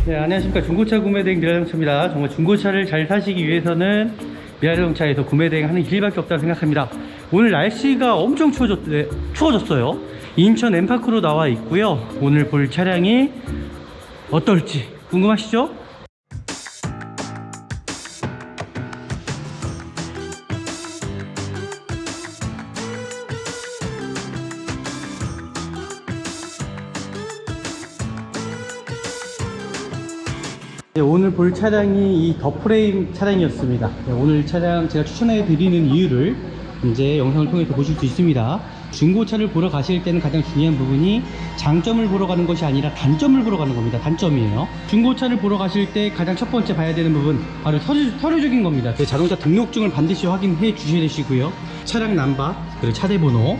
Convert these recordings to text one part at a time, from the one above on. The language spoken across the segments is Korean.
네, 안녕하십니까. 중고차 구매대행 미라자동차입니다. 정말 중고차를 잘 사시기 위해서는 미라자동차에서 구매대행 하는 길밖에 없다고 생각합니다. 오늘 날씨가 엄청 추워졌어요. 인천 엠파크로 나와 있고요. 오늘 볼 차량이 어떨지 궁금하시죠? 네, 오늘 볼 차량이 이 더프레임 차량이었습니다. 네, 오늘 차량 제가 추천해 드리는 이유를 이제 영상을 통해서 보실 수 있습니다. 중고차를 보러 가실 때는 가장 중요한 부분이 장점을 보러 가는 것이 아니라 단점을 보러 가는 겁니다. 단점이에요. 중고차를 보러 가실 때 가장 첫 번째 봐야 되는 부분 바로 서류적인 겁니다. 네, 자동차 등록증을 반드시 확인해 주셔야 되시고요. 차량 넘버 그리고 차대 번호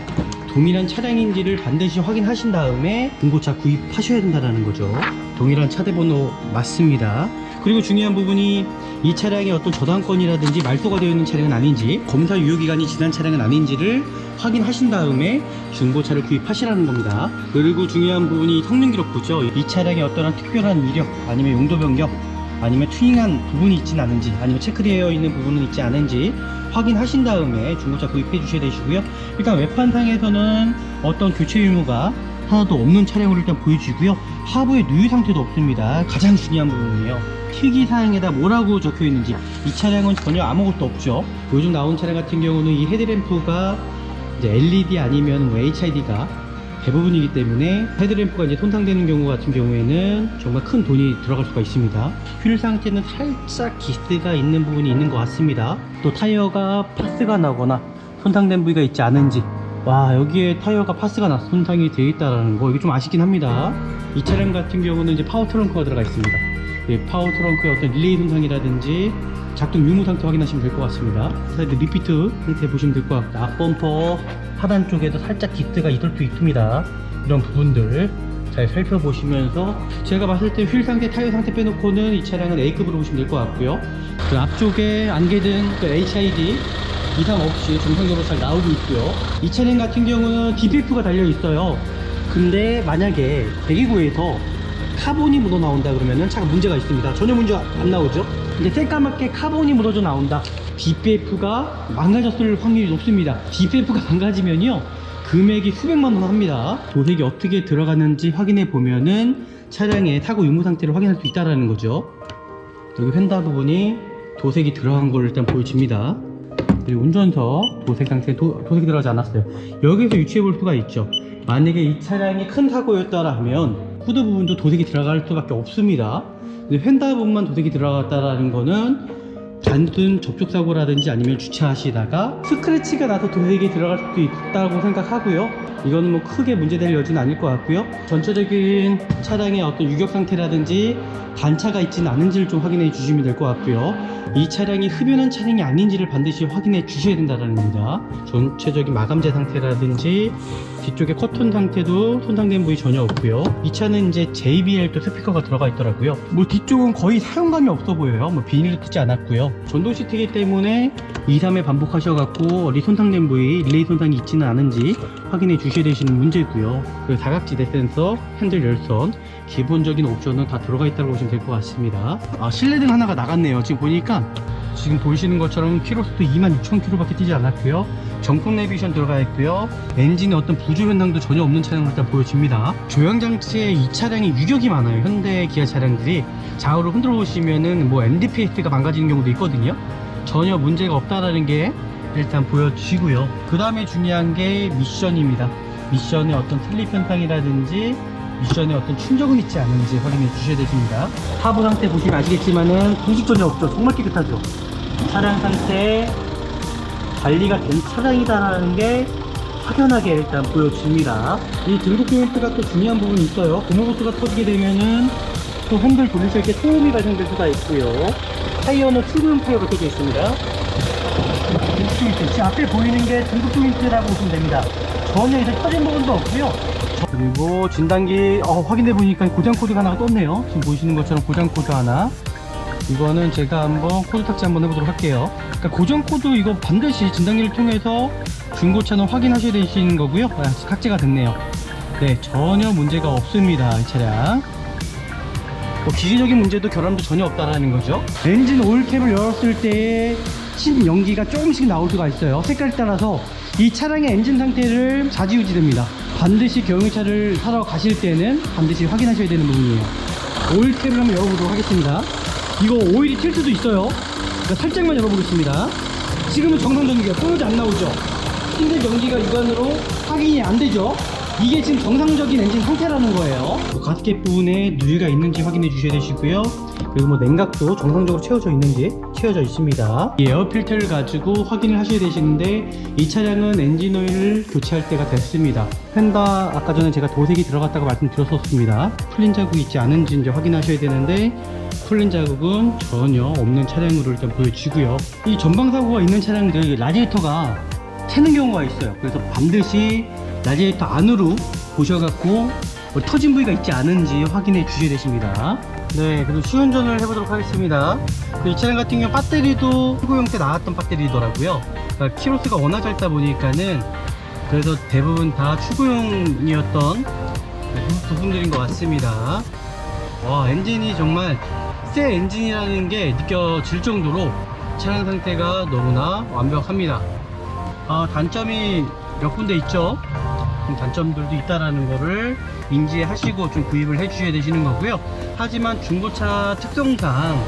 동일한 차량인지를 반드시 확인하신 다음에 중고차 구입하셔야 된다는 거죠. 동일한 차대 번호 맞습니다. 그리고 중요한 부분이 이 차량이 어떤 저당권이라든지 말소가 되어 있는 차량은 아닌지, 검사 유효기간이 지난 차량은 아닌지를 확인하신 다음에 중고차를 구입하시라는 겁니다. 그리고 중요한 부분이 성능기록부죠. 이 차량에 어떠한 특별한 이력 아니면 용도 변경 아니면 튜닝한 부분이 있진 않은지, 아니면 체크되어 있는 부분은 있지 않은지 확인하신 다음에 중고차 구입해 주셔야 되시고요. 일단 외판상에서는 어떤 교체 유무가 하나도 없는 차량으로 일단 보여지고요. 하부에 누유 상태도 없습니다. 가장 중요한 부분이에요. 필기사항에다 뭐라고 적혀 있는지. 이 차량은 전혀 아무것도 없죠. 요즘 나온 차량 같은 경우는 이 헤드램프가 이제 LED 아니면 HID가 대부분이기 때문에 헤드램프가 이제 손상되는 경우 같은 경우에는 정말 큰 돈이 들어갈 수가 있습니다. 휠 상태는 살짝 기스가 있는 부분이 있는 것 같습니다. 또 타이어가 파스가 나거나 손상된 부위가 있지 않은지, 와, 여기에 타이어가 파스가 나서 손상이 되어 있다는 거, 이게 좀 아쉽긴 합니다. 이 차량 같은 경우는 이제 파워 트렁크가 들어가 있습니다. 이 파워 트렁크의 어떤 릴레이 손상이라든지 작동 유무 상태 확인하시면 될 것 같습니다. 사이드 리피트 상태 보시면 될 것 같고, 앞범퍼 하단 쪽에도 살짝 기스가 있을 수 있습니다. 이런 부분들 잘 살펴보시면서, 제가 봤을 때 휠 상태, 타이어 상태 빼놓고는 이 차량은 A급으로 보시면 될 것 같고요. 그 앞쪽에 안개등 그 HID 이상 없이 정상적으로 잘 나오고 있고요. 이 차량 같은 경우는 DPF가 달려 있어요. 근데 만약에 배기구에서 카본이 묻어 나온다 그러면은 차가 문제가 있습니다. 전혀 문제 안 나오죠. 근데 새까맣게 카본이 묻어져 나온다, DPF가 망가졌을 확률이 높습니다. DPF가 망가지면요 금액이 수백만 원 합니다. 도색이 어떻게 들어가는지 확인해 보면은 차량의 사고 유무 상태를 확인할 수 있다는 거죠. 여기 휀다 부분이 도색이 들어간 걸 일단 보여집니다. 그리고 운전석 도색 상태에 도색이 들어가지 않았어요. 여기서 유추해 볼 수가 있죠. 만약에 이 차량이 큰 사고였다면 후드 부분도 도색이 들어갈 수밖에 없습니다. 근데 휀다 부분만 도색이 들어갔다라는 거는 단순 접촉사고라든지 아니면 주차하시다가 스크래치가 나서 도색이 들어갈 수도 있다고 생각하고요. 이거는 뭐 크게 문제될 여지는 아닐 것 같고요. 전체적인 차량의 어떤 유격 상태라든지 단차가 있지는 않은지를 좀 확인해 주시면 될 것 같고요. 이 차량이 흡연한 차량이 아닌지를 반드시 확인해 주셔야 된다는 겁니다. 전체적인 마감재 상태라든지 뒤쪽에 커튼 상태도 손상된 부위 전혀 없고요. 이 차는 이제 JBL 또 스피커가 들어가 있더라고요. 뭐 뒤쪽은 거의 사용감이 없어 보여요. 뭐 비닐도 뜯지 않았고요. 전동 시트이기 때문에 2, 3회 반복하셔갖고 어디 손상된 부위, 릴레이 손상이 있지는 않은지 확인해 주셔야 되시는 문제고요. 그리고 다각지대 센서, 핸들 열선, 기본적인 옵션은 다 들어가 있다고 보시면 될 것 같습니다. 실내등 하나가 나갔네요. 지금 보니까 지금 보시는 것처럼 키로수도 26,000km 밖에 뛰지 않았고요. 정품 내비게이션 들어가 있고요. 엔진에 어떤 부조 변동도 전혀 없는 차량으로 일단 보여집니다. 조향장치에 이 차량이 유격이 많아요. 현대 기아 차량들이 좌우로 흔들어 보시면은 뭐 NDPS가 망가지는 경우도 있거든요. 전혀 문제가 없다라는 게 일단 보여지고요. 그 다음에 중요한 게 미션입니다. 미션의 어떤 슬립 현상이라든지 미션에 어떤 충격은 있지 않은지 확인해 주셔야 되십니다. 하부 상태 보시면 아시겠지만은 공식 전혀 없죠. 정말 깨끗하죠. 차량 상태 관리가 된 차량이다라는 게 확연하게 일단 보여집니다. 이 등급 조인트가 또 중요한 부분이 있어요. 고무보스가 터지게 되면은 또 핸들 돌리실 때 소음이 발생될 수가 있고요. 타이어는 튜브형 타이어가 켜져 있습니다. 등급 조인트, 제 앞에 보이는 게 등급 조인트라고 보시면 됩니다. 전혀 이제 터진 부분도 없고요. 그리고 진단기 확인해 보니까 고장 코드가 하나가 떴네요. 지금 보시는 것처럼 고장 코드 하나. 이거는 제가 한번 코드 탁지 한번 해보도록 할게요. 그러니까 고정 코드 이거 반드시 진단기를 통해서 중고차는 확인하셔야 되시는 거고요. 탁지가 됐네요. 네, 전혀 문제가 없습니다. 이 차량. 뭐 기계적인 문제도 결함도 전혀 없다라는 거죠. 엔진 오일캡을 열었을 때의 신연기가 조금씩 나올 수가 있어요. 색깔에 따라서 이 차량의 엔진 상태를 좌지우지됩니다. 반드시 경유차를 사러 가실 때는 반드시 확인하셔야 되는 부분이에요. 오일캡을 한번 열어보도록 하겠습니다. 이거 오일이 튈 수도 있어요. 그러니까 살짝만 열어보겠습니다. 지금은 정상적이에요. 끊어지 안 나오죠. 흰색 연기가 육안으로 확인이 안 되죠. 이게 지금 정상적인 엔진 상태라는 거예요. 가스켓 부분에 누유가 있는지 확인해 주셔야 되시고요. 그리고 뭐 냉각도 정상적으로 채워져 있는지 채워져 있습니다. 이 에어 필터를 가지고 확인을 하셔야 되시는데 이 차량은 엔진 오일을 교체할 때가 됐습니다. 펜다 아까 전에 제가 도색이 들어갔다고 말씀드렸었습니다. 풀린 자국이 있지 않은지 이제 확인하셔야 되는데 풀린 자국은 전혀 없는 차량으로 일단 보여지고요. 이 전방사고가 있는 차량들 라디에이터가 새는 경우가 있어요. 그래서 반드시 라디에이터 안으로 보셔갖고 터진 부위가 있지 않은지 확인해 주셔야 되십니다. 네, 그리고 시운전을 해보도록 하겠습니다. 이 차량 같은 경우 배터리도 출고용 때 나왔던 배터리더라고요. 그러니까 키로수가 워낙 짧다 보니까는 그래서 대부분 다 출고용이었던 부품들인 것 같습니다. 와, 엔진이 정말 새 엔진이라는 게 느껴질 정도로 차량 상태가 너무나 완벽합니다. 단점이 몇 군데 있죠. 단점들도 있다라는 거를 인지하시고 좀 구입을 해 주셔야 되시는 거고요. 하지만 중고차 특성상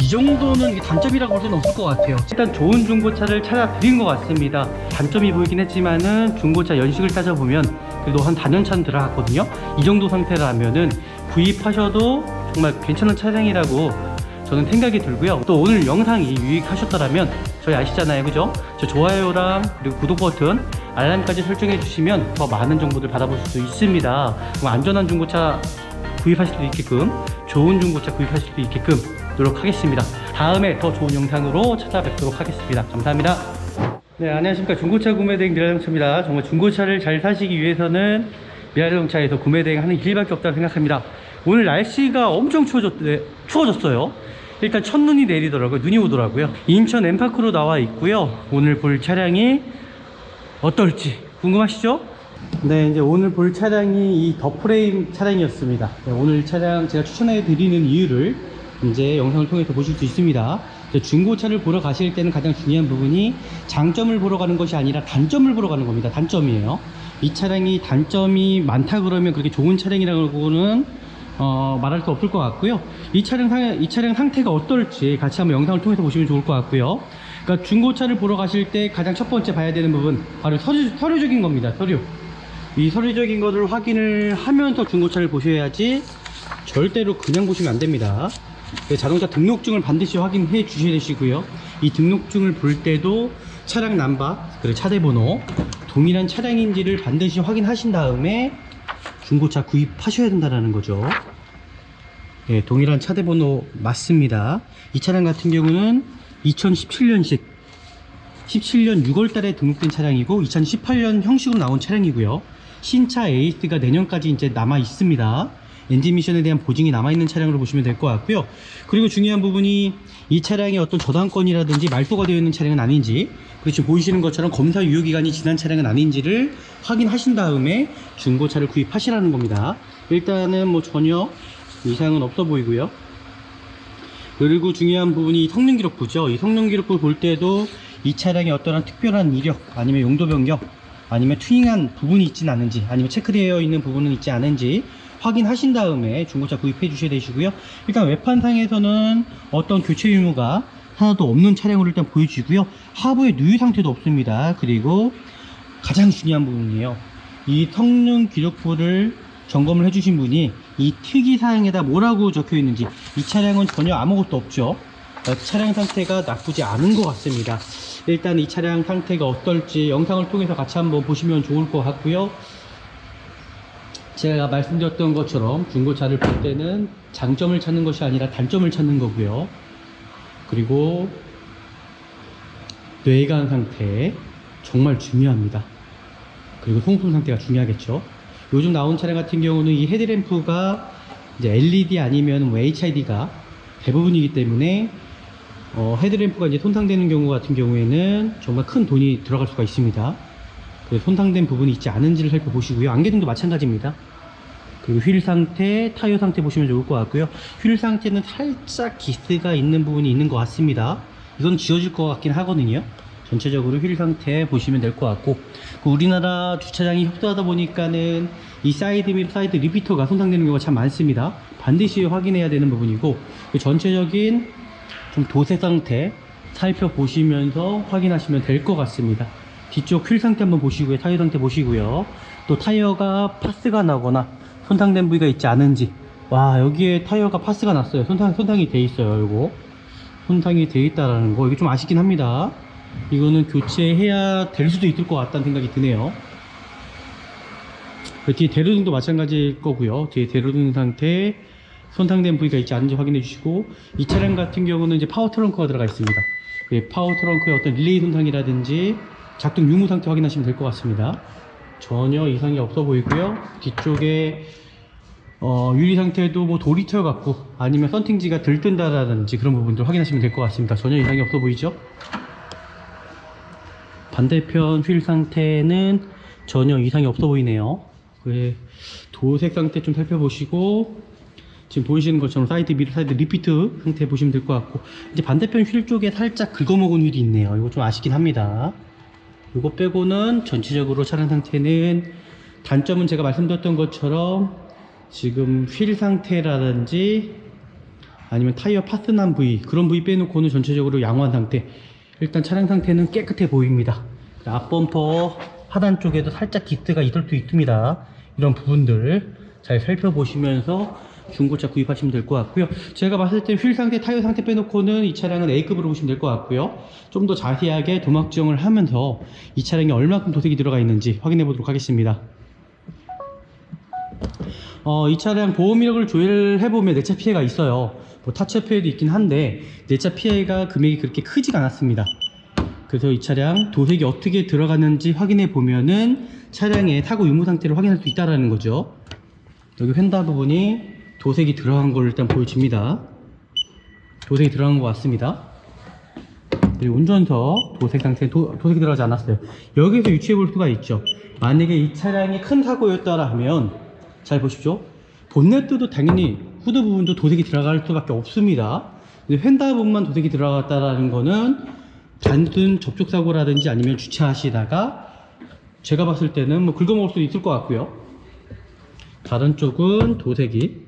이 정도는 단점이라고 볼 수는 없을 것 같아요. 일단 좋은 중고차를 찾아드린 것 같습니다. 단점이 보이긴 했지만은 중고차 연식을 따져보면 그래도 한 4년차는 들어갔거든요. 이 정도 상태라면은 구입하셔도 정말 괜찮은 차량이라고 저는 생각이 들고요. 또 오늘 영상이 유익하셨더라면 저희 아시잖아요, 그죠? 저 좋아요랑 그리고 구독 버튼 알람까지 설정해 주시면 더 많은 정보들 받아보실 수 있습니다. 그럼 안전한 중고차 구입하실 수 있게끔, 좋은 중고차 구입하실 수 있게끔 노력하겠습니다. 다음에 더 좋은 영상으로 찾아뵙도록 하겠습니다. 감사합니다. 네, 안녕하십니까. 중고차 구매대행 미라자동차입니다. 정말 중고차를 잘 사시기 위해서는 미라자동차에서 구매대행하는 길밖에 없다고 생각합니다. 오늘 날씨가 엄청 추워졌어요. 일단 첫눈이 내리더라고요. 눈이 오더라고요. 인천 엠파크로 나와 있고요. 오늘 볼 차량이 어떨지 궁금하시죠? 네, 이제 오늘 볼 차량이 이 더 프레임 차량이었습니다. 네, 오늘 차량 제가 추천해 드리는 이유를 이제 영상을 통해서 보실 수 있습니다. 중고차를 보러 가실 때는 가장 중요한 부분이 장점을 보러 가는 것이 아니라 단점을 보러 가는 겁니다. 단점이에요. 이 차량이 단점이 많다 그러면 그렇게 좋은 차량이라고는 말할 수 없을 것 같고요. 이 차량 상태가 어떨지 같이 한번 영상을 통해서 보시면 좋을 것 같고요. 그러니까 중고차를 보러 가실 때 가장 첫 번째 봐야 되는 부분 바로 서류적인 겁니다. 이 서류적인 것을 확인을 하면서 중고차를 보셔야지 절대로 그냥 보시면 안 됩니다. 자동차 등록증을 반드시 확인해 주셔야 되시고요. 이 등록증을 볼 때도 차량 넘버 그리고 차대번호 동일한 차량인지를 반드시 확인하신 다음에 중고차 구입하셔야 된다는 거죠. 네, 동일한 차대번호 맞습니다. 이 차량 같은 경우는 2017년식 17년 6월 달에 등록된 차량이고 2018년 형식으로 나온 차량이고요. 신차 에이스가 내년까지 이제 남아 있습니다. 엔진 미션에 대한 보증이 남아 있는 차량으로 보시면 될 것 같고요. 그리고 중요한 부분이 이 차량이 어떤 저당권이라든지 말소가 되어 있는 차량은 아닌지, 그리고 지금 보이시는 것처럼 검사 유효기간이 지난 차량은 아닌지를 확인하신 다음에 중고차를 구입하시라는 겁니다. 일단은 뭐 전혀 이상은 없어 보이고요. 그리고 중요한 부분이 성능기록부죠. 이 성능기록부 볼 때도 이 차량에 어떠한 특별한 이력 아니면 용도 변경 아니면 튜닝한 부분이 있지는 않은지 아니면 체크되어 있는 부분은 있지 않은지 확인하신 다음에 중고차 구입해 주셔야 되시고요. 일단 외판상에서는 어떤 교체 유무가 하나도 없는 차량으로 일단 보여주고요. 하부에 누유 상태도 없습니다. 그리고 가장 중요한 부분이에요. 이 성능 기록부를 점검을 해주신 분이 이 특이사항에다 뭐라고 적혀 있는지, 이 차량은 전혀 아무것도 없죠. 차량 상태가 나쁘지 않은 것 같습니다. 일단 이 차량 상태가 어떨지 영상을 통해서 같이 한번 보시면 좋을 것 같고요. 제가 말씀드렸던 것처럼 중고차를 볼 때는 장점을 찾는 것이 아니라 단점을 찾는 거고요. 그리고 뇌관 상태 정말 중요합니다. 그리고 송풍 상태가 중요하겠죠. 요즘 나온 차량 같은 경우는 이 헤드램프가 이제 LED 아니면 HID가 대부분이기 때문에 헤드램프가 이제 손상되는 경우 같은 경우에는 정말 큰 돈이 들어갈 수가 있습니다. 손상된 부분이 있지 않은지를 살펴보시고요. 안개등도 마찬가지입니다. 그리고 휠 상태, 타이어 상태 보시면 좋을 것 같고요. 휠 상태는 살짝 기스가 있는 부분이 있는 것 같습니다. 이건 지워질 것 같긴 하거든요. 전체적으로 휠 상태 보시면 될 것 같고, 우리나라 주차장이 협소하다 보니까는 이 사이드 밀, 사이드 리피터가 손상되는 경우가 참 많습니다. 반드시 확인해야 되는 부분이고, 전체적인 좀 도색 상태 살펴보시면서 확인하시면 될 것 같습니다. 뒤쪽 휠 상태 한번 보시고요. 타이어 상태 보시고요. 또 타이어가 파스가 나거나 손상된 부위가 있지 않은지. 와, 여기에 타이어가 파스가 났어요. 손상이 돼 있어요. 이거 손상이 돼 있다라는 거, 이게 좀 아쉽긴 합니다. 이거는 교체해야 될 수도 있을 것 같다는 생각이 드네요. 뒤에 대로등도 마찬가지일 거고요. 뒤에 대로등 상태 손상된 부위가 있지 않은지 확인해 주시고, 이 차량 같은 경우는 이제 파워 트렁크가 들어가 있습니다. 파워 트렁크의 어떤 릴레이 손상이라든지 작동 유무 상태 확인하시면 될 것 같습니다. 전혀 이상이 없어 보이고요. 뒤쪽에 유리 상태도 뭐 돌이 튀어갖고 아니면 썬팅지가 들뜬다라든지 그런 부분들 확인하시면 될 것 같습니다. 전혀 이상이 없어 보이죠? 반대편 휠 상태는 전혀 이상이 없어 보이네요. 도색 상태 좀 살펴보시고, 지금 보이시는 것처럼 사이드 밀, 사이드 리피트 상태 보시면 될 것 같고, 이제 반대편 휠 쪽에 살짝 긁어먹은 휠이 있네요. 이거 좀 아쉽긴 합니다. 이거 빼고는 전체적으로 차량 상태는, 단점은 제가 말씀드렸던 것처럼 지금 휠 상태라든지 아니면 타이어 파스난 부위, 그런 부위 빼놓고는 전체적으로 양호한 상태. 일단 차량 상태는 깨끗해 보입니다. 앞범퍼 하단 쪽에도 살짝 기스가 있을 수 있습니다. 이런 부분들 잘 살펴보시면서 중고차 구입하시면 될 것 같고요. 제가 봤을 때 휠 상태, 타이어 상태 빼놓고는 이 차량은 A급으로 보시면 될 것 같고요. 좀 더 자세하게 도막 지형을 하면서 이 차량에 얼마큼 도색이 들어가 있는지 확인해 보도록 하겠습니다. 이 차량 보험 이력을 조회해보면 내차 피해가 있어요. 뭐 타차 피해도 있긴 한데 내차 피해가 금액이 그렇게 크지가 않았습니다. 그래서 이 차량 도색이 어떻게 들어갔는지 확인해 보면은 차량의 사고 유무 상태를 확인할 수 있다는 거죠. 여기 휀다 부분이 도색이 들어간 걸 일단 보여집니다. 도색이 들어간 것 같습니다. 그리고 운전석 도색 상태에 도색이 들어가지 않았어요. 여기서 유추해 볼 수가 있죠. 만약에 이 차량이 큰 사고였다면, 잘 보십시오. 본네트도 당연히 후드 부분도 도색이 들어갈 수밖에 없습니다. 근데 휀다 부분만 도색이 들어갔다는 거는 단순 접촉사고라든지 아니면 주차하시다가 제가 봤을 때는 뭐 긁어먹을 수도 있을 것 같고요. 다른 쪽은 도색이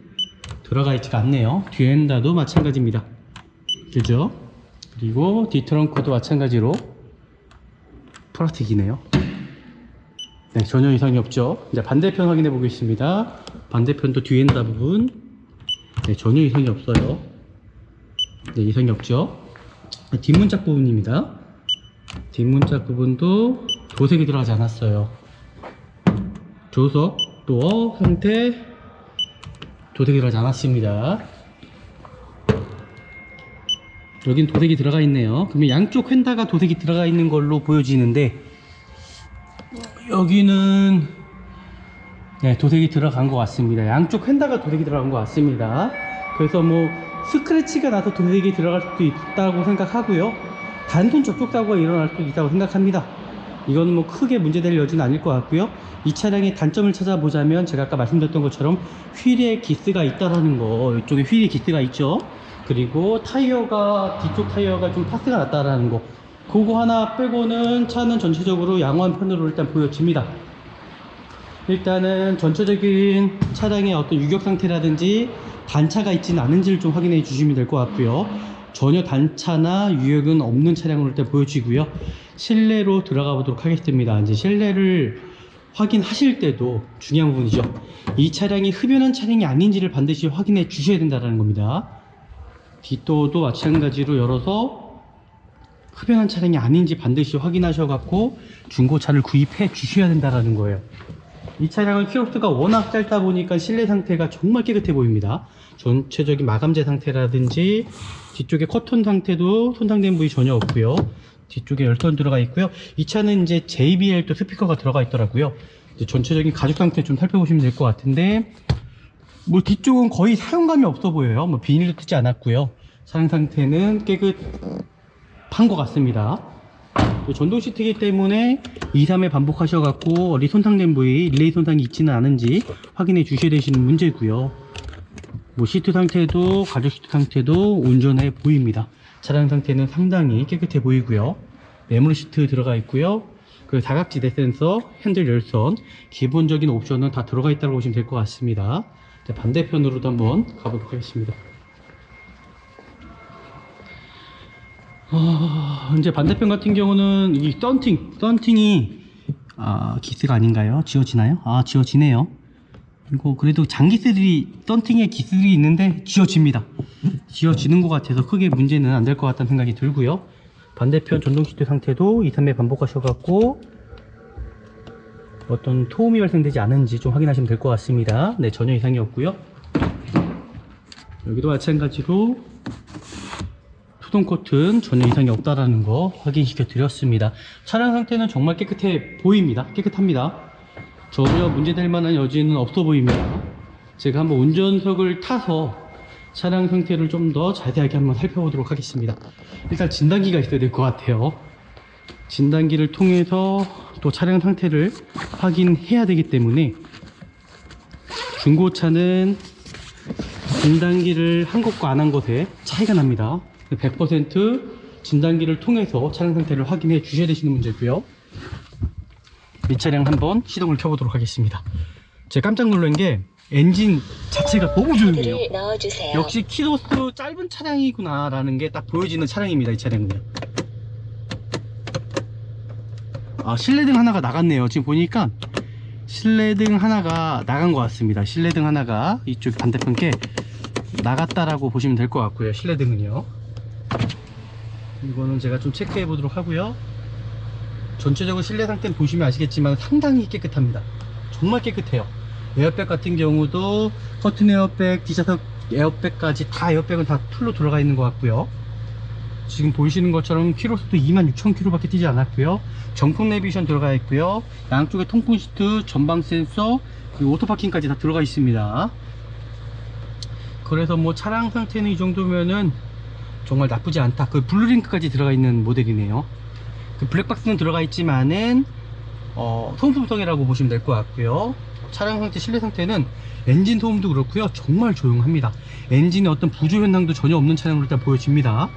들어가 있지가 않네요. 뒤에 휀다도 마찬가지입니다. 그죠? 그리고 뒤트렁크도 마찬가지로 플라스틱이네요. 네, 전혀 이상이 없죠. 이제 반대편 확인해 보겠습니다. 반대편도 뒤에 휀다 부분, 네, 전혀 이상이 없어요. 네, 이상이 없죠. 뒷문짝 부분입니다. 뒷문짝 부분도 도색이 들어가지 않았어요. 조석, 도어 상태 도색이 들어가지 않았습니다. 여긴 도색이 들어가 있네요. 그러면 양쪽 휀다가 도색이 들어가 있는 걸로 보여지는데, 여기는 네, 도색이 들어간 것 같습니다. 양쪽 휀다가 도색이 들어간 것 같습니다. 그래서 뭐 스크래치가 나서 도색이 들어갈 수도 있다고 생각하고요. 단순 접촉사고가 일어날 수도 있다고 생각합니다. 이건 뭐 크게 문제될 여지는 아닐 것 같고요. 이 차량의 단점을 찾아보자면, 제가 아까 말씀드렸던 것처럼 휠에 기스가 있다라는 거, 이쪽에 휠에 기스가 있죠. 그리고 타이어가, 뒤쪽 타이어가 좀 파스가 났다라는 거, 그거 하나 빼고는 차는 전체적으로 양호한 편으로 일단 보여집니다. 일단은 전체적인 차량의 어떤 유격 상태라든지 단차가 있지는 않은지를 좀 확인해 주시면 될 것 같고요. 전혀 단차나 유격은 없는 차량으로 일단 보여지고요. 실내로 들어가 보도록 하겠습니다. 이제 실내를 확인하실 때도 중요한 부분이죠. 이 차량이 흡연한 차량이 아닌지를 반드시 확인해 주셔야 된다는 겁니다. 뒷도어도 마찬가지로 열어서 흡연한 차량이 아닌지 반드시 확인하셔 갖고 중고차를 구입해 주셔야 된다는 거예요. 이 차량은 키로수가 워낙 짧다 보니까 실내 상태가 정말 깨끗해 보입니다. 전체적인 마감재 상태라든지 뒤쪽에 커튼 상태도 손상된 부위 전혀 없고요. 뒤쪽에 열선 들어가 있고요. 이 차는 이제 JBL 또 스피커가 들어가 있더라고요. 이제 전체적인 가죽 상태 좀 살펴보시면 될 것 같은데, 뭐 뒤쪽은 거의 사용감이 없어 보여요. 뭐 비닐도 뜯지 않았고요. 차량 상태는 깨끗한 것 같습니다. 전동 시트이기 때문에 2, 3회 반복하셔갖고 어디 손상된 부위, 릴레이 손상이 있지는 않은지 확인해 주셔야 되시는 문제고요. 뭐 시트 상태도, 가죽 시트 상태도 온전해 보입니다. 차량 상태는 상당히 깨끗해 보이고요. 메모리 시트 들어가 있고요. 그 다각지대 센서, 핸들 열선, 기본적인 옵션은 다 들어가 있다고 보시면 될 것 같습니다. 자, 반대편으로도 한번 가보도록 하겠습니다. 이제 반대편 같은 경우는 이 썬팅이 기스가 아닌가요? 지워지나요? 지워지네요. 이거 그래도 장기스들이 썬팅에 기스들이 있는데 지워집니다. 지워지는 것 같아서 크게 문제는 안 될 것 같다는 생각이 들고요. 반대편 전동 시트 상태도 2, 3회 반복하셔갖고 어떤 토음이 발생되지 않은지 좀 확인하시면 될 것 같습니다. 네, 전혀 이상이 없고요. 여기도 마찬가지로 수동 코튼 전혀 이상이 없다라는 거 확인시켜 드렸습니다. 차량 상태는 정말 깨끗해 보입니다. 깨끗합니다. 전혀 문제될 만한 여지는 없어 보입니다. 제가 한번 운전석을 타서 차량 상태를 좀 더 자세하게 한번 살펴보도록 하겠습니다. 일단 진단기가 있어야 될 것 같아요. 진단기를 통해서 또 차량 상태를 확인해야 되기 때문에, 중고차는 진단기를 한 것과 안 한 것에 차이가 납니다. 100% 진단기를 통해서 차량 상태를 확인해 주셔야 되시는 문제고요. 이 차량 한번 시동을 켜보도록 하겠습니다. 제가 깜짝 놀란 게 엔진 자체가 너무 조용해요. 역시 키로수 짧은 차량이구나 라는 게 딱 보여지는 차량입니다. 이 차량은요. 실내등 하나가 나갔네요. 지금 보니까 실내등 하나가 나간 것 같습니다. 실내등 하나가 이쪽 반대편 게 나갔다라고 보시면 될 것 같고요. 실내등은요. 이거는 제가 좀 체크해 보도록 하고요. 전체적으로 실내 상태는 보시면 아시겠지만 상당히 깨끗합니다. 정말 깨끗해요. 에어백 같은 경우도 커튼 에어백, 뒷좌석 에어백까지 다 에어백은 다 풀로 들어가 있는 것 같고요. 지금 보이시는 것처럼 키로수도 26,000km 밖에 뛰지 않았고요. 정품 내비게이션 들어가 있고요. 양쪽에 통풍 시트, 전방 센서, 그리고 오토파킹까지 다 들어가 있습니다. 그래서 뭐 차량 상태는 이 정도면은 정말 나쁘지 않다. 그 블루링크까지 들어가 있는 모델이네요. 그 블랙박스는 들어가 있지만은 소음성이라고 보시면 될 것 같고요. 차량 상태, 실내 상태는 엔진 소음도 그렇고요. 정말 조용합니다. 엔진에 어떤 부조 현상도 전혀 없는 차량으로 일단 보여집니다.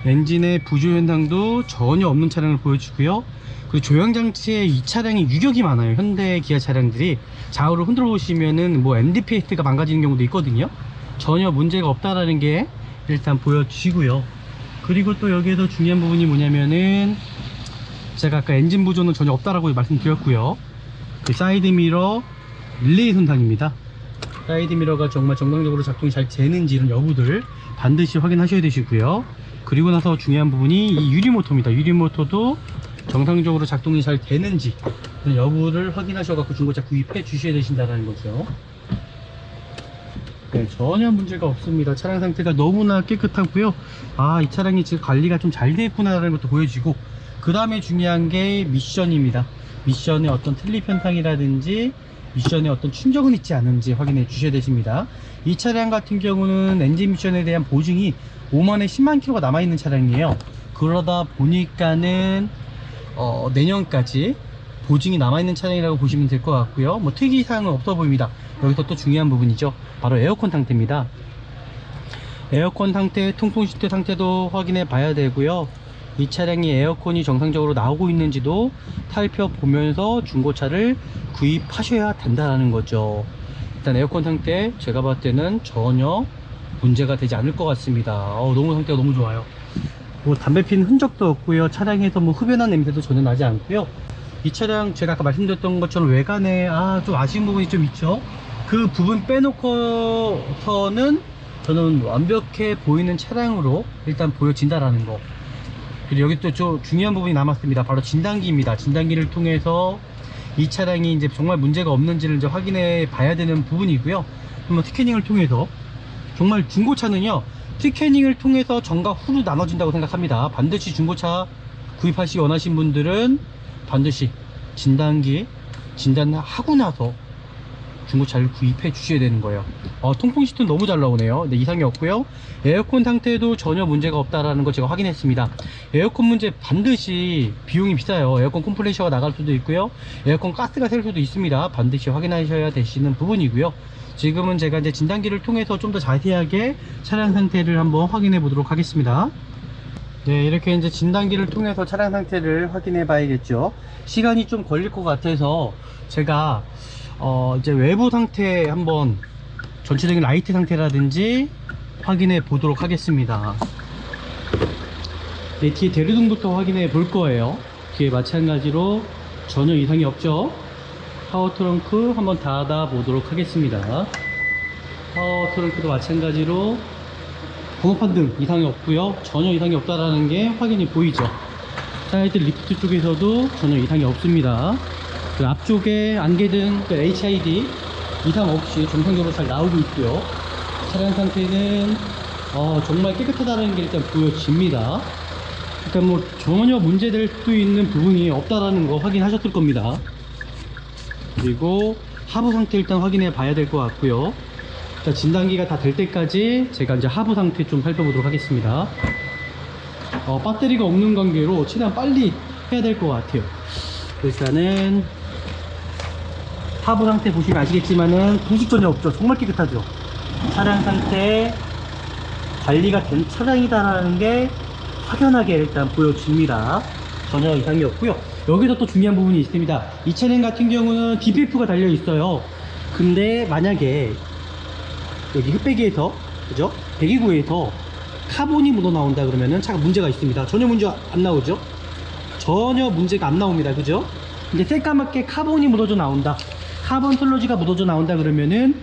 엔진의 부조 현상도 전혀 없는 차량을 보여주고요. 그리고 조향장치에 이 차량이 유격이 많아요. 현대 기아 차량들이 좌우로 흔들어 보시면은 뭐 MDPS가 망가지는 경우도 있거든요. 전혀 문제가 없다라는 게 일단 보여지고요. 그리고 또 여기에서 중요한 부분이 뭐냐면은, 제가 아까 엔진 부조는 전혀 없다라고 말씀드렸고요. 그 사이드 미러 릴레이 손상입니다. 사이드 미러가 정말 정상적으로 작동이 잘 되는지 이런 여부들 반드시 확인하셔야 되시고요. 그리고 나서 중요한 부분이 이 유리모터입니다. 유리모터도 정상적으로 작동이 잘 되는지 이런 여부를 확인하셔서 중고차 구입해 주셔야 되신다는 거죠. 네, 전혀 문제가 없습니다. 차량 상태가 너무나 깨끗하고요. 이 차량이 지금 관리가 좀 잘 되었구나라는 것도 보여지고, 그 다음에 중요한 게 미션입니다. 미션에 어떤 틀립 현상이라든지 미션에 어떤 충격은 있지 않은지 확인해 주셔야 되십니다. 이 차량 같은 경우는 엔진 미션에 대한 보증이 5만에 10만 킬로가 남아있는 차량이에요. 그러다 보니까는 내년까지 보증이 남아있는 차량이라고 보시면 될 것 같고요. 뭐 특이사항은 없어 보입니다. 여기서 또 중요한 부분이죠. 바로 에어컨 상태입니다. 에어컨 상태, 통풍 시트 상태도 확인해 봐야 되고요. 이 차량이 에어컨이 정상적으로 나오고 있는지도 살펴보면서 중고차를 구입하셔야 된다는 거죠. 일단 에어컨 상태 제가 봤을 때는 전혀 문제가 되지 않을 것 같습니다. 너무 상태가 너무 좋아요. 뭐 담배 피는 흔적도 없고요. 차량에서 뭐 흡연한 냄새도 전혀 나지 않고요. 이 차량 제가 아까 말씀드렸던 것처럼 외관에 좀 아쉬운 부분이 좀 있죠. 그 부분 빼놓고서는 저는 완벽해 보이는 차량으로 일단 보여진다라는 거. 그리고 여기 또 좀 중요한 부분이 남았습니다. 바로 진단기입니다. 진단기를 통해서 이 차량이 이제 정말 문제가 없는지를 이제 확인해 봐야 되는 부분이고요. 한번 스캐닝을 통해서, 정말 중고차는요 스캐닝을 통해서 전과 후로 나눠진다고 생각합니다. 반드시 중고차 구입하시기 원하신 분들은 반드시 진단기 진단하고 나서 중고차를 구입해 주셔야 되는 거예요. 통풍 시트는 너무 잘 나오네요. 네, 이상이 없고요. 에어컨 상태도 전혀 문제가 없다라는 거 제가 확인했습니다. 에어컨 문제 반드시 비용이 비싸요. 에어컨 컴프레셔가 나갈 수도 있고요. 에어컨 가스가 셀 수도 있습니다. 반드시 확인하셔야 되시는 부분이고요. 지금은 제가 이제 진단기를 통해서 좀 더 자세하게 차량 상태를 한번 확인해 보도록 하겠습니다. 네, 이렇게 이제 진단기를 통해서 차량 상태를 확인해 봐야겠죠. 시간이 좀 걸릴 것 같아서 제가 이제 외부 상태 한번 전체적인 라이트 상태라든지 확인해 보도록 하겠습니다. 네, 뒤에 대류등부터 확인해 볼 거예요. 뒤에 마찬가지로 전혀 이상이 없죠. 파워 트렁크 한번 닫아 보도록 하겠습니다. 파워 트렁크도 마찬가지로 번호판 등 이상이 없고요. 전혀 이상이 없다라는 게 확인이 보이죠. 사이드 리프트 쪽에서도 전혀 이상이 없습니다. 그 앞쪽에 안개등 그 HID 이상 없이 정상적으로 잘 나오고 있고요. 차량 상태는 정말 깨끗하다는 게 일단 보여집니다. 그러니까 뭐 전혀 문제될 수 있는 부분이 없다라는 거 확인하셨을 겁니다. 그리고 하부 상태 일단 확인해 봐야 될 것 같고요. 자, 진단기가 다 될 때까지 제가 이제 하부 상태 좀 살펴보도록 하겠습니다. 배터리가 없는 관계로 최대한 빨리 해야 될 것 같아요. 일단은 하부 상태 보시면 아시겠지만은 부식 전혀 없죠. 정말 깨끗하죠. 차량 상태 관리가 된 차량이다라는 게 확연하게 일단 보여집니다. 전혀 이상이 없고요. 여기서 또 중요한 부분이 있습니다. 이 차량 같은 경우는 DPF가 달려 있어요. 근데 만약에 여기 흑배기에서, 그죠? 배기구에서 카본이 묻어 나온다 그러면은 차가 문제가 있습니다. 전혀 문제 안 나오죠? 전혀 문제가 안 나옵니다. 그죠? 근데 새까맣게 카본이 묻어져 나온다, 카본 슬러지가 묻어져 나온다 그러면은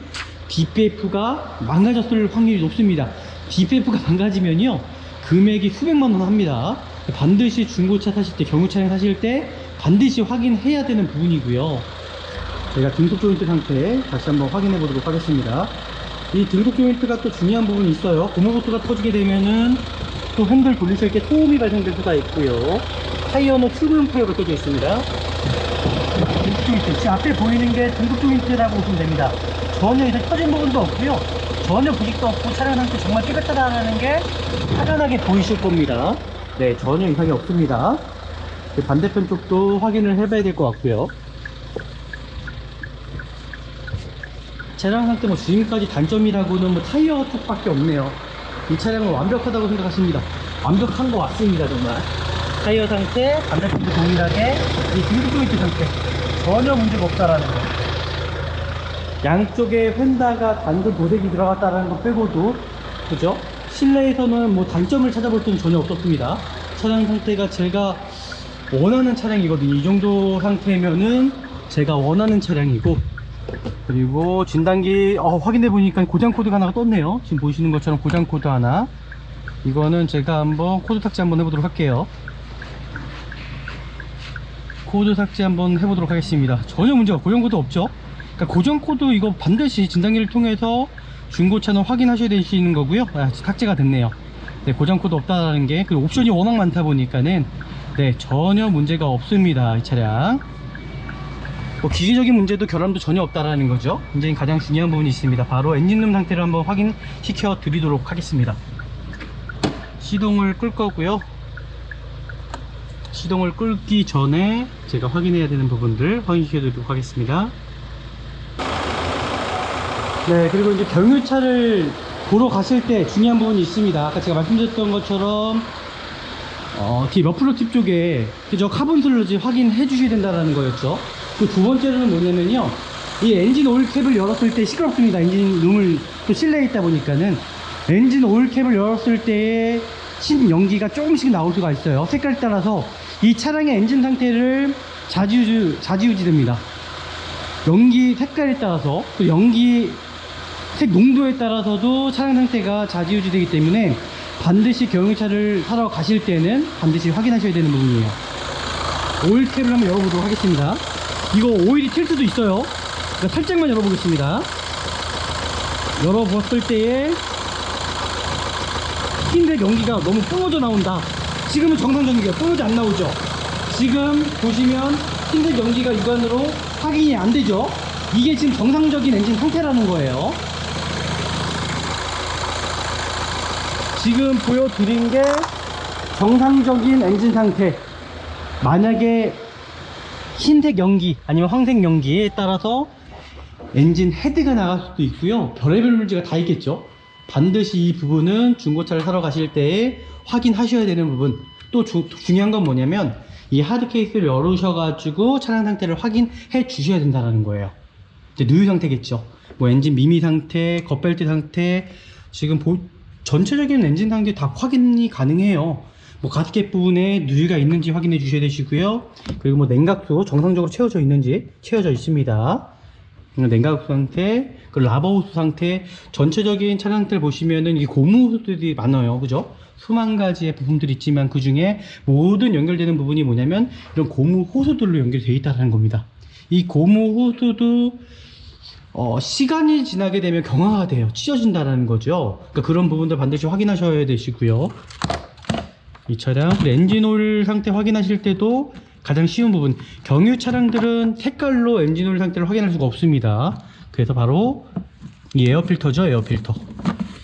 DPF가 망가졌을 확률이 높습니다. DPF가 망가지면요 금액이 수백만 원 합니다. 반드시 중고차 사실 때, 경유차량 사실 때 반드시 확인해야 되는 부분이고요. 제가 등속 조인트 상태 다시 한번 확인해 보도록 하겠습니다. 이 등속 조인트가 또 중요한 부분이 있어요. 고무보트가 터지게 되면은 또 핸들 돌리실 때 소음이 발생될 수가 있고요. 타이어는 출구용타이어가 껴져 있습니다. 등속 조인트, 제 앞에 보이는 게 등속 조인트라고 보시면 됩니다. 전혀 이제 터진 부분도 없고요. 전혀 부식도 없고 차량 상태 정말 깨끗하다는 게 확연하게 보이실 겁니다. 네, 전혀 이상이 없습니다. 반대편 쪽도 확인을 해봐야 될 것 같고요. 차량 상태 뭐 지금까지 단점이라고는 뭐 타이어 쪽밖에 없네요. 이 차량은 완벽하다고 생각하십니다. 완벽한 것 같습니다. 정말 타이어 상태, 반대편도 동일하게 이 등속 조인트 상태 전혀 문제가 없다라는 거. 양쪽에 휀다가 단순 도색이 들어갔다라는 거 빼고도, 그죠? 실내에서는 뭐 단점을 찾아볼 때는 전혀 없었습니다. 차량 상태가 제가 원하는 차량이거든요. 이 정도 상태면은 제가 원하는 차량이고, 그리고 진단기 확인해 보니까 고장 코드가 하나가 떴네요. 지금 보시는 것처럼 고장 코드 하나. 이거는 제가 한번 코드 삭제 한번 해보도록 할게요. 코드 삭제 한번 해보도록 하겠습니다. 전혀 문제가, 고장 코드 없죠? 그러니까 고정 코드 이거 반드시 진단기를 통해서 중고차는 확인하셔야 되시는 거고요. 삭제가 됐네요. 네, 고정 코드 없다라는 게, 그리고 옵션이 워낙 많다 보니까는 네, 전혀 문제가 없습니다. 이 차량 뭐 기계적인 문제도 결함도 전혀 없다라는 거죠. 이제 가장 중요한 부분이 있습니다. 바로 엔진룸 상태를 한번 확인시켜 드리도록 하겠습니다. 시동을 끌 거고요. 시동을 끌기 전에 제가 확인해야 되는 부분들 확인시켜 드리도록 하겠습니다. 네, 그리고 이제 경유차를 보러 가실 때 중요한 부분이 있습니다. 아까 제가 말씀드렸던 것처럼 뒤 머플러 팁 쪽에 그저 카본 슬러지 확인해 주셔야 된다는 거였죠. 그 두 번째로는 뭐냐면요, 이 엔진 오일 캡을 열었을 때 시끄럽습니다. 엔진 룸을 또 실내에 있다 보니까는 엔진 오일 캡을 열었을 때의 신 연기가 조금씩 나올 수가 있어요. 색깔 따라서 이 차량의 엔진 상태를 좌지우지 됩니다. 연기 색깔에 따라서, 또 연기 색 농도에 따라서도 차량 상태가 좌지우지 되기 때문에 반드시 경유차를 사러 가실 때는 반드시 확인하셔야 되는 부분이에요. 오일 캡을 한번 열어보도록 하겠습니다. 이거 오일이 튈 수도 있어요. 그러니까 살짝만 열어보겠습니다. 열어봤을 때에 흰색 연기가 너무 뿜어져 나온다. 지금은 정상적이에요. 뿜어져 안 나오죠. 지금 보시면 흰색 연기가 육안으로 확인이 안 되죠. 이게 지금 정상적인 엔진 상태라는 거예요. 지금 보여드린 게 정상적인 엔진 상태. 만약에 흰색 연기 아니면 황색 연기에 따라서 엔진 헤드가 나갈 수도 있고요. 별의별 문제가 다 있겠죠. 반드시 이 부분은 중고차를 사러 가실 때 확인하셔야 되는 부분. 또 중요한 건 뭐냐면 이 하드 케이스를 열으셔가지고 차량 상태를 확인해 주셔야 된다는 거예요. 이제 누유 상태겠죠. 뭐 엔진 미미 상태, 겉벨트 상태, 지금 전체적인 엔진 상태 다 확인이 가능해요. 뭐 가스켓 부분에 누유가 있는지 확인해 주셔야 되시고요. 그리고 뭐 냉각수 정상적으로 채워져 있는지 채워져 있습니다. 냉각수 상태, 그 라버 호스 상태, 전체적인 차량 상태를 보시면은 이 고무 호스들이 많아요. 그죠? 수만 가지의 부품들이 있지만 그 중에 모든 연결되는 부분이 뭐냐면 이런 고무 호스들로 연결되어 있다는 겁니다. 이 고무 호스도 시간이 지나게 되면 경화가 돼요. 찢어진다는 거죠. 그러니까 그런 부분들 반드시 확인하셔야 되시고요. 이 차량 엔진 오일 상태 확인하실 때도 가장 쉬운 부분, 경유 차량들은 색깔로 엔진 오일 상태를 확인할 수가 없습니다. 그래서 바로 이 에어필터죠. 에어필터.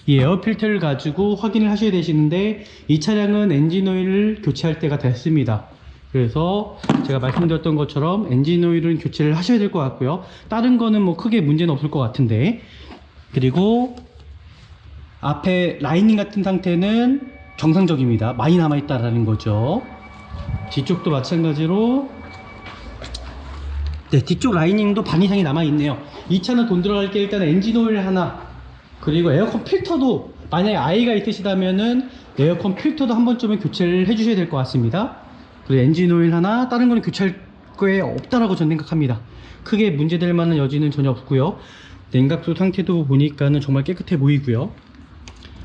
이 에어필터를 가지고 확인을 하셔야 되시는데 이 차량은 엔진 오일을 교체할 때가 됐습니다. 그래서 제가 말씀드렸던 것처럼 엔진 오일은 교체를 하셔야 될 것 같고요. 다른 거는 뭐 크게 문제는 없을 것 같은데, 그리고 앞에 라이닝 같은 상태는 정상적입니다. 많이 남아있다라는 거죠. 뒤쪽도 마찬가지로, 네, 뒤쪽 라이닝도 반 이상이 남아있네요. 이 차는 돈 들어갈 게 일단 엔진 오일 하나, 그리고 에어컨 필터도 만약에 아이가 있으시다면은 에어컨 필터도 한 번쯤은 교체를 해주셔야 될 것 같습니다. 그리고 엔진 오일 하나, 다른 거는 교체할 게 없다라고 저는 생각합니다. 크게 문제될 만한 여지는 전혀 없고요. 냉각수 상태도 보니까는 정말 깨끗해 보이고요.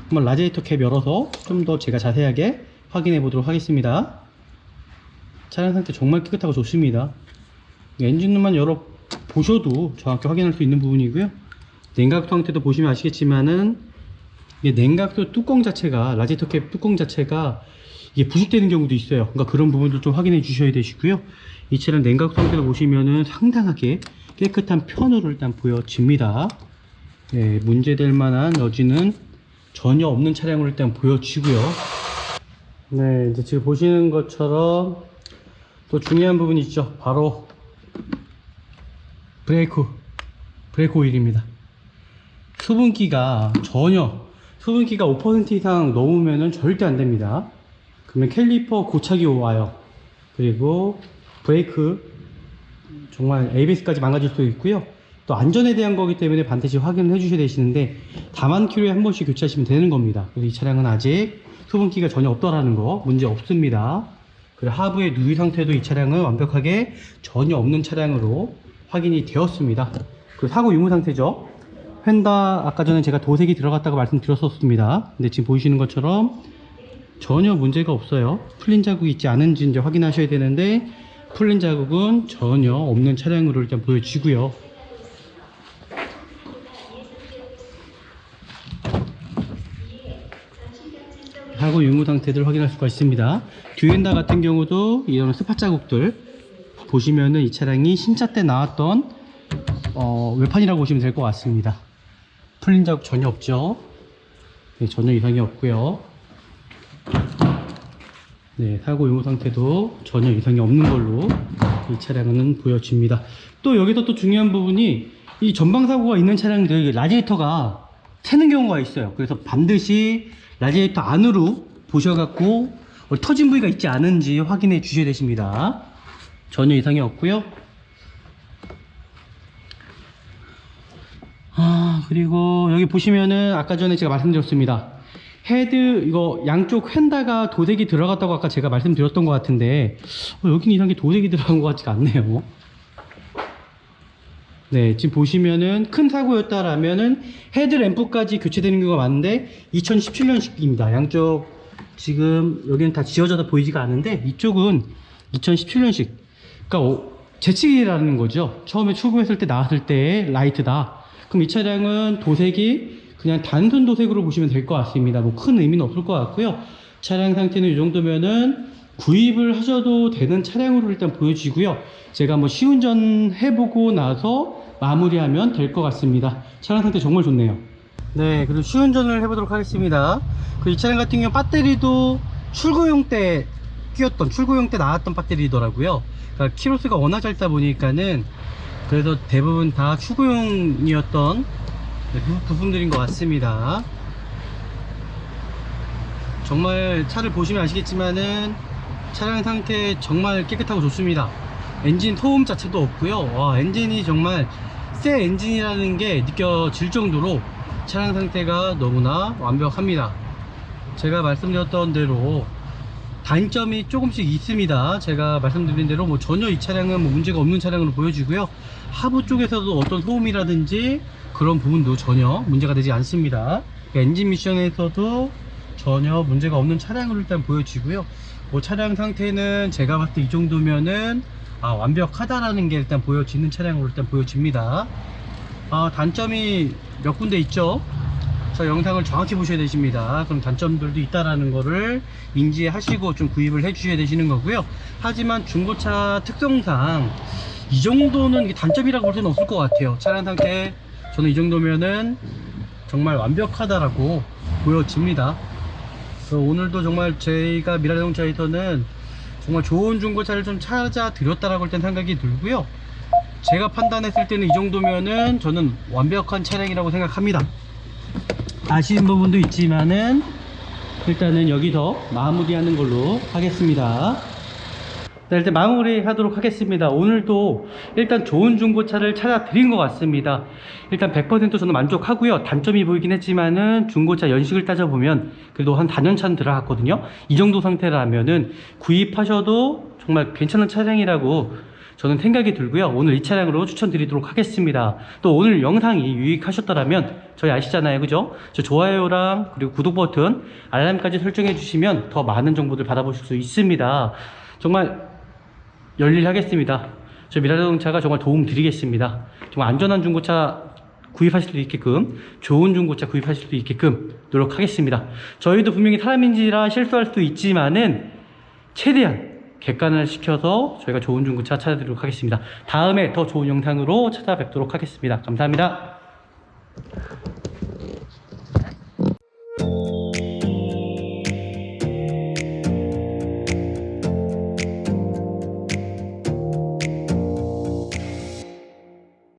한번 라디에이터 캡 열어서 좀 더 제가 자세하게 확인해 보도록 하겠습니다. 차량 상태 정말 깨끗하고 좋습니다. 엔진룸만 열어 보셔도 정확히 확인할 수 있는 부분이고요. 냉각수 상태도 보시면 아시겠지만은 이게 냉각수 뚜껑 자체가, 라디에이터 캡 뚜껑 자체가 이게 부식되는 경우도 있어요. 그러니까 그런 부분도 좀 확인해 주셔야 되시고요. 이 차량 냉각수 상태를 보시면은 상당하게 깨끗한 편으로 일단 보여집니다. 네, 문제될 만한 여지는 전혀 없는 차량으로 일단 보여지고요. 네, 이제 지금 보시는 것처럼 또 중요한 부분이 있죠. 바로 브레이크 오일입니다. 수분기가 5% 이상 넘으면은 절대 안 됩니다. 그러면 캘리퍼 고착이 와요. 그리고 브레이크 정말 ABS까지 망가질 수도 있고요. 또 안전에 대한 거기 때문에 반드시 확인을 해주셔야 되시는데 다만 킬로에 한 번씩 교체하시면 되는 겁니다. 그래서 이 차량은 아직 수분기가 전혀 없더라는 거 문제 없습니다. 그리고 하부의 누유 상태도 이 차량은 완벽하게 전혀 없는 차량으로 확인이 되었습니다. 그리고 사고 유무 상태죠. 휀다 아까 전에 제가 도색이 들어갔다고 말씀드렸었습니다. 근데 지금 보이시는 것처럼 전혀 문제가 없어요. 풀린 자국이 있지 않은지 이제 확인하셔야 되는데 풀린 자국은 전혀 없는 차량으로 일단 보여지고요. 하고 유무 상태들 확인할 수가 있습니다. 듀엔다 같은 경우도 이런 스팟 자국들 보시면은 이 차량이 신차 때 나왔던 외판이라고 보시면 될 것 같습니다. 풀린 자국 전혀 없죠. 네, 전혀 이상이 없고요. 네, 사고 유무 상태도 전혀 이상이 없는 걸로 이 차량은 보여집니다. 또 여기서 또 중요한 부분이 이 전방 사고가 있는 차량들 라디에이터가 새는 경우가 있어요. 그래서 반드시 라디에이터 안으로 보셔갖고 터진 부위가 있지 않은지 확인해 주셔야 되십니다. 전혀 이상이 없고요. 그리고 여기 보시면은 아까 전에 제가 말씀드렸습니다. 헤드 이거 양쪽 휀다가 도색이 들어갔다고 아까 제가 말씀드렸던 것 같은데 여기는 이상하게 도색이 들어간 것 같지가 않네요. 네, 지금 보시면은 큰 사고였다라면은 헤드램프까지 교체되는 경우가 많은데 2017년식입니다. 양쪽 지금 여기는 다 지워져서 보이지가 않은데 이쪽은 2017년식. 그러니까 재치기라는 거죠. 처음에 출고했을 때 나왔을 때의 라이트다. 그럼 이 차량은 도색이 그냥 단순 도색으로 보시면 될 것 같습니다. 뭐 큰 의미는 없을 것 같고요. 차량 상태는 이 정도면은 구입을 하셔도 되는 차량으로 일단 보여지고요. 제가 한번 시운전 해보고 나서 마무리하면 될 것 같습니다. 차량 상태 정말 좋네요. 네, 그리고 시운전을 해보도록 하겠습니다. 이 차량 같은 경우 배터리도 출고용 때 나왔던 배터리더라고요. 그러니까 키로수가 워낙 짧다 보니까는 그래서 대부분 다 출고용이었던 부품들인 것 같습니다. 정말 차를 보시면 아시겠지만은 차량 상태 정말 깨끗하고 좋습니다. 엔진 소음 자체도 없고요. 와, 엔진이 정말 새 엔진이라는 게 느껴질 정도로 차량 상태가 너무나 완벽합니다. 제가 말씀드렸던 대로 단점이 조금씩 있습니다. 제가 말씀드린 대로 전혀 이 차량은 문제가 없는 차량으로 보여지고요. 하부 쪽에서도 어떤 소음이라든지 그런 부분도 전혀 문제가 되지 않습니다. 엔진 미션에서도 전혀 문제가 없는 차량으로 일단 보여지고요. 차량 상태는 제가 봤을 때 이 정도면은 완벽하다라는 게 일단 보여지는 차량으로 일단 보여집니다. 단점이 몇 군데 있죠. 저 영상을 정확히 보셔야 되십니다. 그럼 단점들도 있다라는 거를 인지하시고 좀 구입을 해 주셔야 되시는 거고요. 하지만 중고차 특성상 이 정도는 이게 단점이라고 볼 수는 없을 것 같아요. 차량 상태 저는 이 정도면은 정말 완벽하다라고 보여집니다. 그래서 오늘도 정말 저희가 미라자동차에서는 정말 좋은 중고차를 좀 찾아 드렸다라고 일단 생각이 들고요. 제가 판단했을 때는 이 정도면은 저는 완벽한 차량이라고 생각합니다. 아쉬운 부분도 있지만은 일단은 여기서 마무리하는 걸로 하겠습니다. 자, 일단 마무리 하도록 하겠습니다. 오늘도 일단 좋은 중고차를 찾아 드린 것 같습니다. 일단 100% 저는 만족하고요. 단점이 보이긴 했지만은 중고차 연식을 따져보면 그래도 한 4년차는 들어갔거든요. 이 정도 상태라면은 구입하셔도 정말 괜찮은 차량이라고 저는 생각이 들고요. 오늘 이 차량으로 추천드리도록 하겠습니다. 또 오늘 영상이 유익하셨더라면 저희 아시잖아요, 그죠? 저 좋아요랑 그리고 구독 버튼, 알람까지 설정해 주시면 더 많은 정보들 받아보실 수 있습니다. 정말 열일하겠습니다. 저 미라자동차가 정말 도움 드리겠습니다. 정말 안전한 중고차 구입하실 수 있게끔, 좋은 중고차 구입하실 수 있게끔 노력하겠습니다. 저희도 분명히 사람인지라 실수할 수도 있지만은 최대한 객관을 시켜서 저희가 좋은 중고차 찾아드리도록 하겠습니다. 다음에 더 좋은 영상으로 찾아뵙도록 하겠습니다. 감사합니다.